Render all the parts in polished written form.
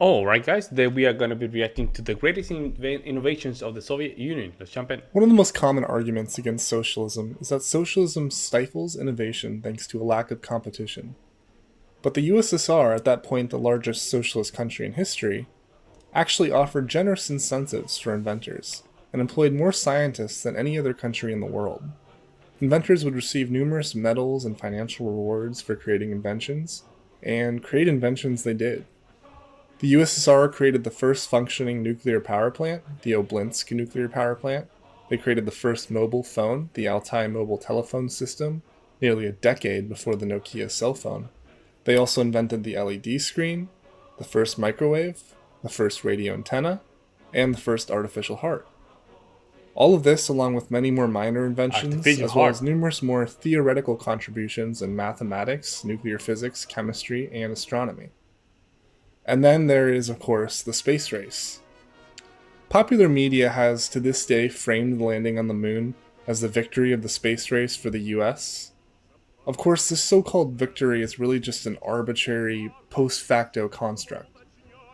All right, guys, today we are going to be reacting to the greatest innovations of the Soviet Union. Let's jump in. One of the most common arguments against socialism is that socialism stifles innovation thanks to a lack of competition. But the USSR, at that point the largest socialist country in history, actually offered generous incentives for inventors and employed more scientists than any other country in the world. Inventors would receive numerous medals and financial rewards for creating inventions, and create inventions they did. The USSR created the first functioning nuclear power plant, the Oblinsk nuclear power plant. They created the first mobile phone, the Altai mobile telephone system, nearly a decade before the Nokia cell phone. They also invented the LED screen, the first microwave, the first radio antenna, and the first artificial heart. All of this, along with many more minor inventions, Artificial as well heart. as numerous more theoretical contributions in mathematics, nuclear physics, chemistry, and astronomy. And then there is, of course, the space race. Popular media has to this day framed the landing on the moon as the victory of the space race for the US. Of course, this so-called victory is really just an arbitrary, post-facto construct.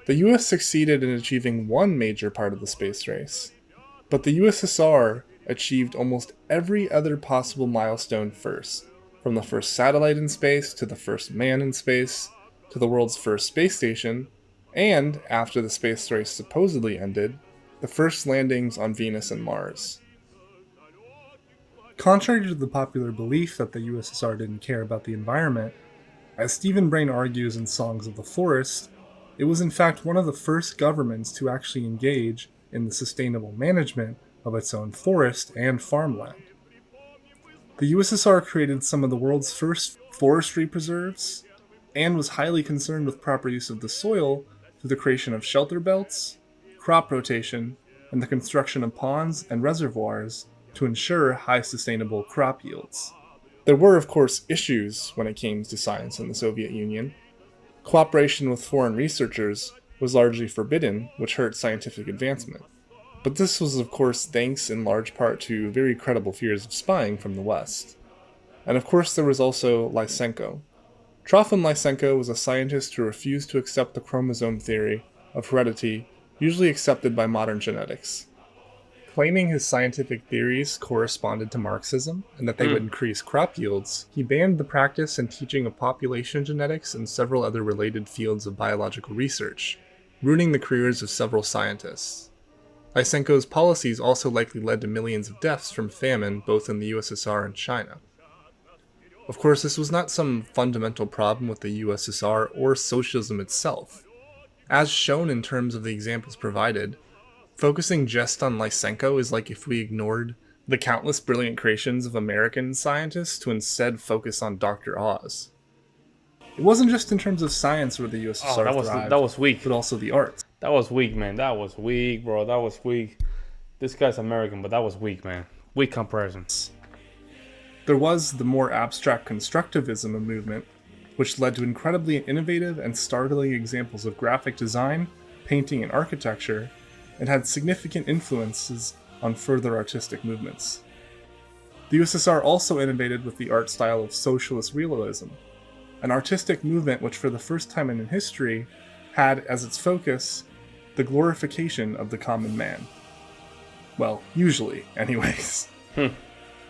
The US succeeded in achieving one major part of the space race, but the USSR achieved almost every other possible milestone first, from the first satellite in space to the first man in space, to the world's first space station, and, after the space race supposedly ended, the first landings on Venus and Mars. Contrary to the popular belief that the USSR didn't care about the environment, as Stephen Brain argues in Songs of the Forest, it was in fact one of the first governments to actually engage in the sustainable management of its own forest and farmland. The USSR created some of the world's first forestry preserves, and was highly concerned with proper use of the soil through the creation of shelter belts, crop rotation, and the construction of ponds and reservoirs to ensure high sustainable crop yields. There were, of course, issues when it came to science in the Soviet Union. Cooperation with foreign researchers was largely forbidden, which hurt scientific advancement. But this was, of course, thanks in large part to very credible fears of spying from the West. And of course, there was also Lysenko. Trofim Lysenko was a scientist who refused to accept the chromosome theory of heredity usually accepted by modern genetics. Claiming his scientific theories corresponded to Marxism and that they would increase crop yields, he banned the practice and teaching of population genetics and several other related fields of biological research, ruining the careers of several scientists. Lysenko's policies also likely led to millions of deaths from famine both in the USSR and China. Of course, this was not some fundamental problem with the USSR or socialism itself. As shown in terms of the examples provided, focusing just on Lysenko is like if we ignored the countless brilliant creations of American scientists to instead focus on Dr. Oz. It wasn't just in terms of science where the USSR thrived, that was weak. but also the arts. That was weak, man. That was weak, bro. That was weak. This guy's American, but that was weak, man. Weak comparisons. There was the more abstract constructivism movement, which led to incredibly innovative and startling examples of graphic design, painting, and architecture, and had significant influences on further artistic movements. The USSR also innovated with the art style of socialist realism, an artistic movement which for the first time in history had as its focus the glorification of the common man. Well, usually, anyways.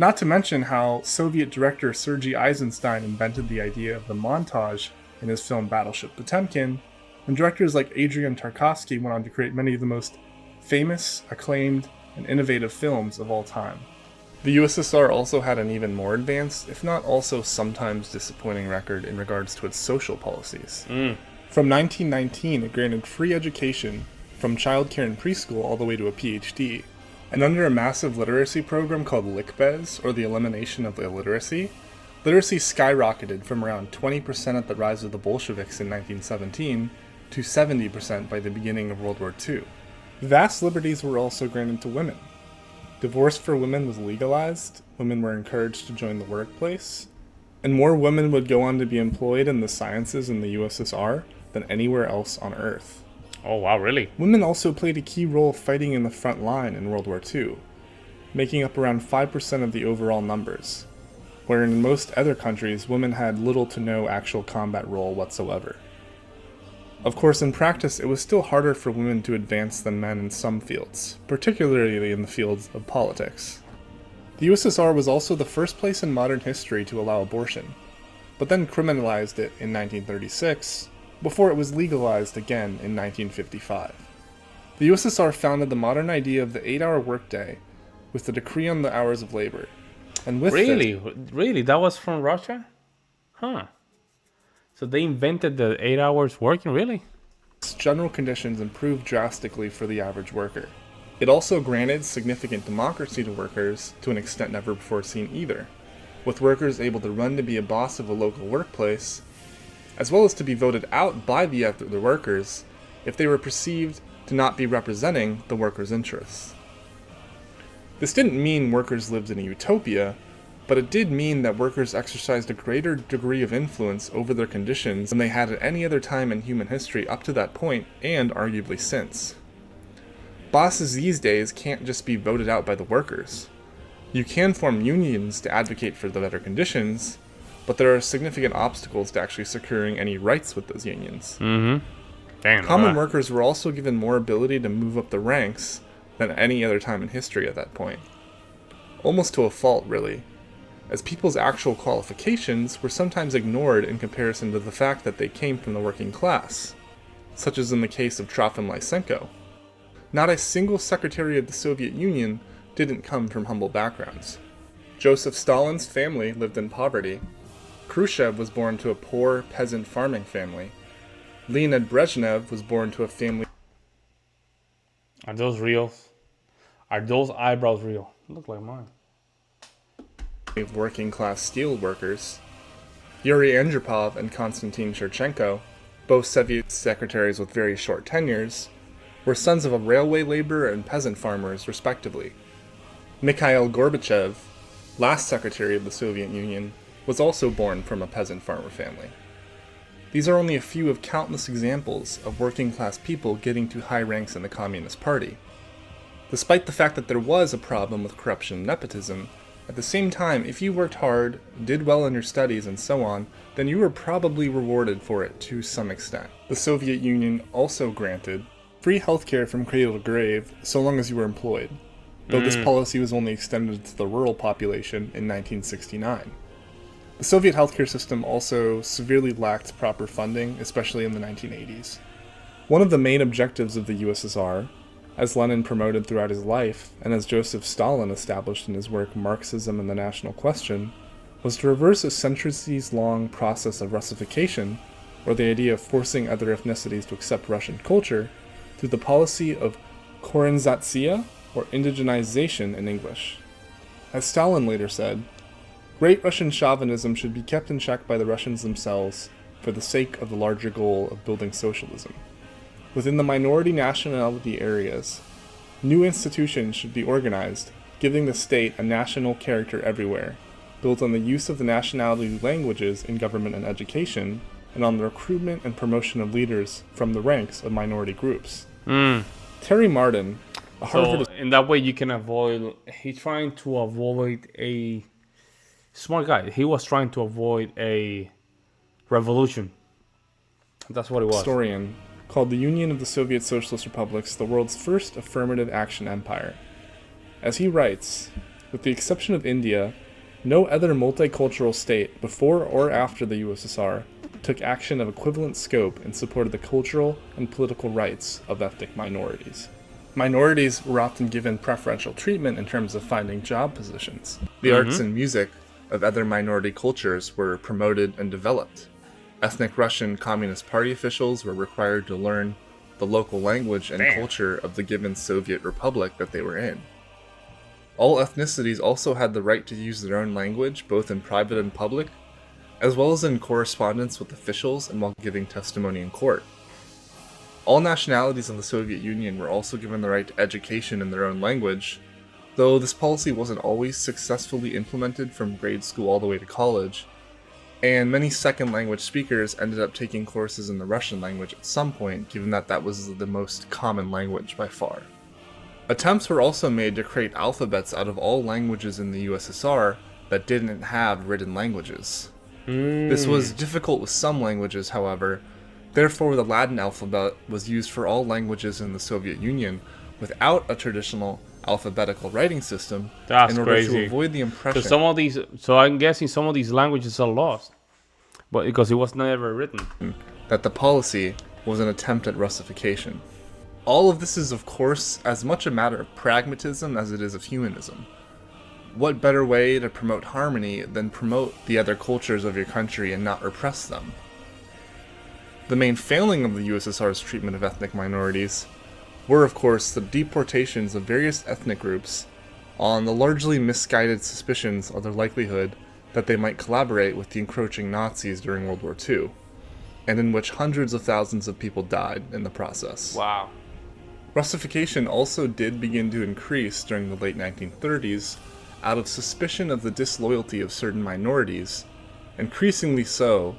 Not to mention how Soviet director Sergei Eisenstein invented the idea of the montage in his film Battleship Potemkin, and directors like Adrian Tarkovsky went on to create many of the most famous, acclaimed, and innovative films of all time. The USSR also had an even more advanced, if not also sometimes disappointing record in regards to its social policies. From 1919, it granted free education from childcare and preschool all the way to a PhD. And under a massive literacy program called Lickbez, or the elimination of illiteracy, literacy skyrocketed from around 20% at the rise of the Bolsheviks in 1917 to 70% by the beginning of World War II. Vast liberties were also granted to women. Divorce for women was legalized, women were encouraged to join the workplace, and more women would go on to be employed in the sciences in the USSR than anywhere else on Earth. Oh, wow, really? Women also played a key role fighting in the front line in World War II, making up around 5% of the overall numbers, where in most other countries, women had little to no actual combat role whatsoever. Of course, in practice, it was still harder for women to advance than men in some fields, particularly in the fields of politics. The USSR was also the first place in modern history to allow abortion, but then criminalized it in 1936, before it was legalized again in 1955. The USSR founded the modern idea of the 8-hour workday with the Decree on the Hours of Labor. And with Really? That was from Russia? Huh. So they invented the 8 hours working, really? General conditions improved drastically for the average worker. It also granted significant democracy to workers to an extent never before seen either, with workers able to run to be a boss of a local workplace, as well as to be voted out by the other workers if they were perceived to not be representing the workers' interests. This didn't mean workers lived in a utopia, but it did mean that workers exercised a greater degree of influence over their conditions than they had at any other time in human history up to that point, and arguably since. Bosses these days can't just be voted out by the workers. You can form unions to advocate for the better conditions, but there are significant obstacles to actually securing any rights with those unions. Common workers were also given more ability to move up the ranks than any other time in history at that point. Almost to a fault, really, as people's actual qualifications were sometimes ignored in comparison to the fact that they came from the working class, such as in the case of Trofim Lysenko. Not a single secretary of the Soviet Union didn't come from humble backgrounds. Joseph Stalin's family lived in poverty. Khrushchev was born to a poor peasant farming family. Leonid Brezhnev was born to a family. Are those real? Are those eyebrows real? Look like mine. Of working-class steel workers. Yuri Andropov and Konstantin Shevchenko, both Soviet secretaries with very short tenures, were sons of a railway laborer and peasant farmers, respectively. Mikhail Gorbachev, last secretary of the Soviet Union, was also born from a peasant farmer family. These are only a few of countless examples of working-class people getting to high ranks in the Communist Party. Despite the fact that there was a problem with corruption and nepotism, at the same time, if you worked hard, did well in your studies, and so on, then you were probably rewarded for it to some extent. The Soviet Union also granted free healthcare from cradle to grave so long as you were employed, though this policy was only extended to the rural population in 1969. The Soviet healthcare system also severely lacked proper funding, especially in the 1980s. One of the main objectives of the USSR, as Lenin promoted throughout his life, and as Joseph Stalin established in his work Marxism and the National Question, was to reverse a centuries-long process of Russification, or the idea of forcing other ethnicities to accept Russian culture, through the policy of Korenizatsiya, or indigenization in English. As Stalin later said, great Russian chauvinism should be kept in check by the Russians themselves for the sake of the larger goal of building socialism. Within the minority nationality areas, new institutions should be organized, giving the state a national character everywhere, built on the use of the nationality languages in government and education, and on the recruitment and promotion of leaders from the ranks of minority groups. Terry Martin, a Harvard... So in that way you can avoid... He's trying to avoid a... Smart guy. He was trying to avoid a revolution. That's what it was. Historian called the Union of the Soviet Socialist Republics the world's first affirmative action empire. As he writes, with the exception of India, no other multicultural state before or after the USSR took action of equivalent scope in support of the cultural and political rights of ethnic minorities. Minorities were often given preferential treatment in terms of finding job positions. The arts and music of other minority cultures were promoted and developed. Ethnic Russian Communist Party officials were required to learn the local language and culture of the given Soviet republic that they were in. All ethnicities also had the right to use their own language, both in private and public, as well as in correspondence with officials and while giving testimony in court. All nationalities in the Soviet Union were also given the right to education in their own language, though this policy wasn't always successfully implemented from grade school all the way to college, and many second language speakers ended up taking courses in the Russian language at some point, given that that was the most common language by far. Attempts were also made to create alphabets out of all languages in the USSR that didn't have written languages. This was difficult with some languages, however, Therefore, the Latin alphabet was used for all languages in the Soviet Union without a traditional alphabetical writing system That's in order crazy. to avoid the impression So I'm guessing some of these languages are lost, but because it was never written. that the policy was an attempt at Russification. All of this is, of course, as much a matter of pragmatism as it is of humanism. What better way to promote harmony than promote the other cultures of your country and not repress them? The main failing of the USSR's treatment of ethnic minorities were, of course, the deportations of various ethnic groups on the largely misguided suspicions of their likelihood that they might collaborate with the encroaching Nazis during World War II, and in which hundreds of thousands of people died in the process. Wow. Russification also did begin to increase during the late 1930s out of suspicion of the disloyalty of certain minorities, increasingly so,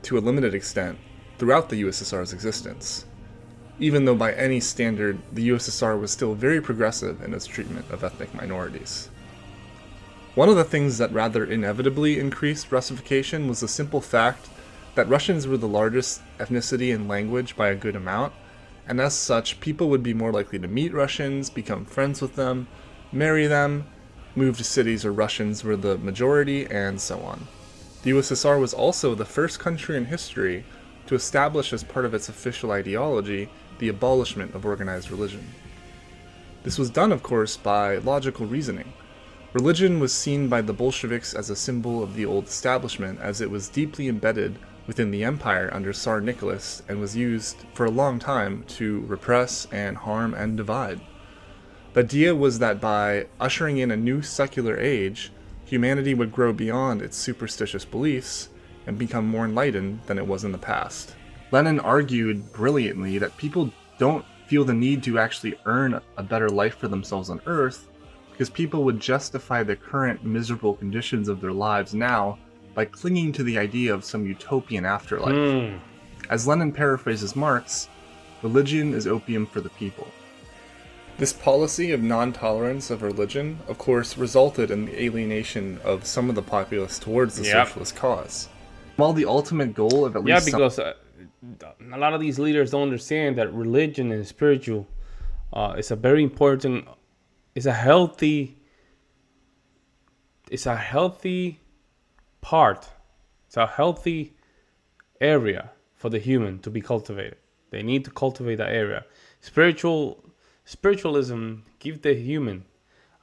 to a limited extent, throughout the USSR's existence, even though by any standard the USSR was still very progressive in its treatment of ethnic minorities. One of the things that rather inevitably increased Russification was the simple fact that Russians were the largest ethnicity and language by a good amount, and as such, people would be more likely to meet Russians, become friends with them, marry them, move to cities where Russians were the majority, and so on. The USSR was also the first country in history to establish as part of its official ideology the abolishment of organized religion. This was done, of course, by logical reasoning. Religion was seen by the Bolsheviks as a symbol of the old establishment, as it was deeply embedded within the empire under Tsar Nicholas and was used for a long time to repress and harm and divide. The idea was that by ushering in a new secular age, humanity would grow beyond its superstitious beliefs and become more enlightened than it was in the past. Lenin argued brilliantly that people don't feel the need to actually earn a better life for themselves on Earth, because people would justify the current miserable conditions of their lives now by clinging to the idea of some utopian afterlife. As Lenin paraphrases Marx, religion is opium for the people. This policy of non-tolerance of religion, of course, resulted in the alienation of some of the populace towards the socialist cause. While the ultimate goal of at least because a lot of these leaders don't understand that religion and spiritual is a very important, it's a healthy part, it's a healthy area for the human to be cultivated. They need to cultivate that area. Spiritualism gives the human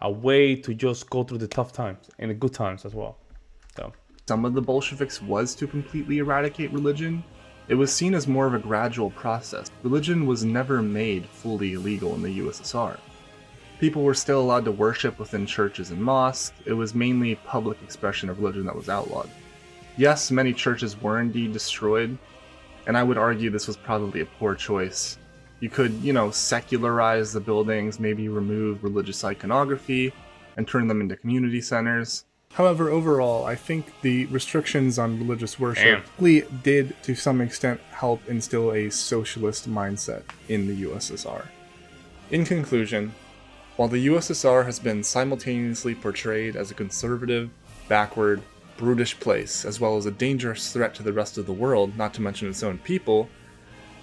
a way to just go through the tough times and the good times as well. So some of the Bolsheviks was to completely eradicate religion, it was seen as more of a gradual process. Religion was never made fully illegal in the USSR. People were still allowed to worship within churches and mosques. It was mainly public expression of religion that was outlawed. Yes, many churches were indeed destroyed, and I would argue this was probably a poor choice. You could, secularize the buildings, maybe remove religious iconography, and turn them into community centers. However, overall, I think the restrictions on religious worship really did, to some extent, help instill a socialist mindset in the USSR. In conclusion, while the USSR has been simultaneously portrayed as a conservative, backward, brutish place, as well as a dangerous threat to the rest of the world, not to mention its own people,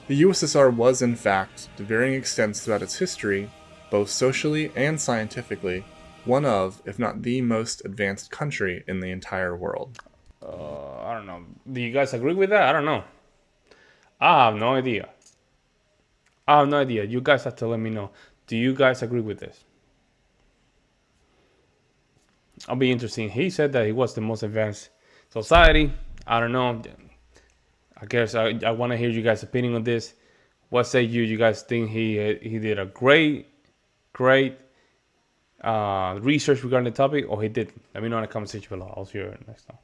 the USSR was, in fact, to varying extents throughout its history, both socially and scientifically, one of, if not the most advanced country in the entire world. I don't know. Do you guys agree with that? I don't know. I have no idea. You guys have to let me know. Do you guys agree with this? I'll be interesting. He said that he was the most advanced society. I don't know. I guess I want to hear you guys' opinion on this. What say you? You guys think he did a great research regarding the topic, or he didn't? Let me know in the comment section below. I'll see you next time.